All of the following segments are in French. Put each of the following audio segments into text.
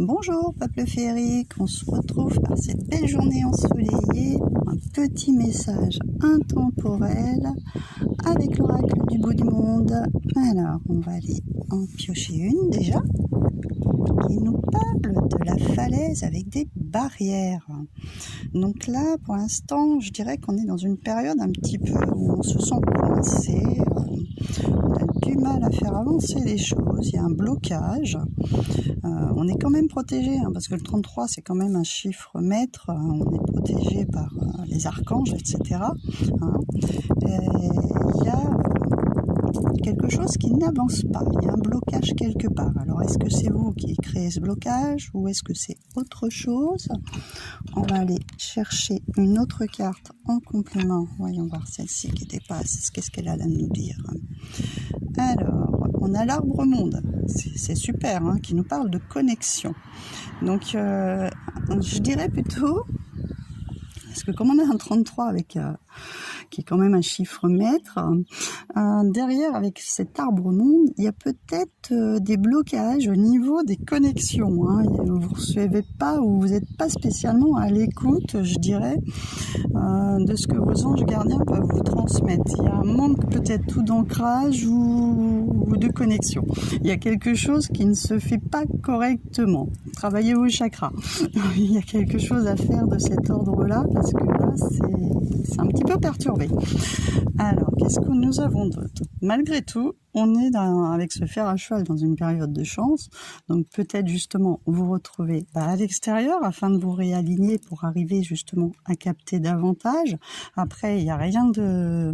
Bonjour peuple féerique, on se retrouve par cette belle journée ensoleillée pour un petit message intemporel avec l'oracle du bout du monde. Alors on va aller en piocher une déjà qui nous parle de la falaise avec des barrières. Donc là pour l'instant je dirais qu'on est dans une période un petit peu où on se sent coincé, on a du mal à faire avancer les choses, il y a un blocage. On est quand même protégé, parce que le 33 c'est quand même un chiffre maître, on est protégé par les archanges, etc. Et il y a quelque chose qui n'avance pas, il y a un blocage quelque part. Alors est-ce que c'est vous qui créez ce blocage ou est-ce que c'est autre chose? On va aller chercher une autre carte en complément. Voyons voir celle-ci qui dépasse, qu'est-ce qu'elle a à nous dire. Alors, on a l'arbre monde, c'est super, qui nous parle de connexion. Donc, je dirais plutôt, parce que comme on a un 33 avec, qui est quand même un chiffre maître, derrière avec cet arbre monde, il y a peut-être des blocages au niveau des connexions. Vous ne recevez pas ou vous n'êtes pas spécialement à l'écoute, je dirais, de ce que vos anges gardiens peuvent vous transmettre. Il y a un manque peut-être ou d'ancrage ou de connexion. Il y a quelque chose qui ne se fait pas correctement. Travaillez vos chakras. Il y a quelque chose à faire de cet ordre-là parce que là, c'est un petit peu perturbé. Alors, qu'est-ce que nous avons d'autre? Malgré tout, on est avec ce fer à cheval dans une période de chance, donc peut-être justement vous retrouver à l'extérieur afin de vous réaligner pour arriver justement à capter davantage. Après, il n'y a rien de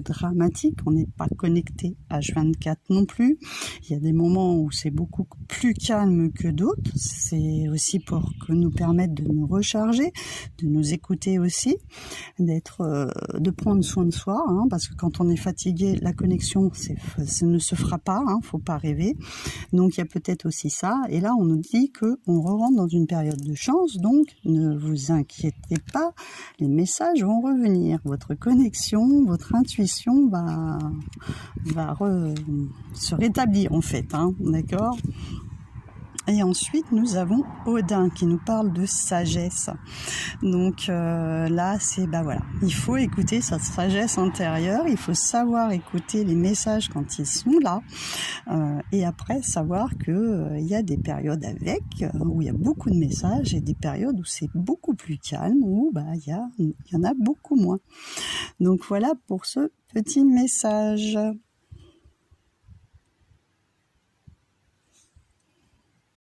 dramatique, on n'est pas connecté H24 non plus. Il y a des moments où c'est beaucoup plus calme que d'autres, c'est aussi pour nous permettre de nous recharger, de nous écouter aussi, de prendre soin de soi, parce que quand on est fatigué, la connexion ça ne se fera pas, faut pas rêver. Donc il y a peut-être aussi ça. Et là on nous dit que on rentre dans une période de chance, donc ne vous inquiétez pas, les messages vont revenir. Votre connexion, votre intuition va se rétablir en fait, d'accord? Et ensuite, nous avons Odin qui nous parle de sagesse. Donc là, c'est voilà, il faut écouter sa sagesse intérieure, il faut savoir écouter les messages quand ils sont là, et après savoir que il y a des périodes où il y a beaucoup de messages et des périodes où c'est beaucoup plus calme, où il y en a beaucoup moins. Donc voilà pour ce petit message.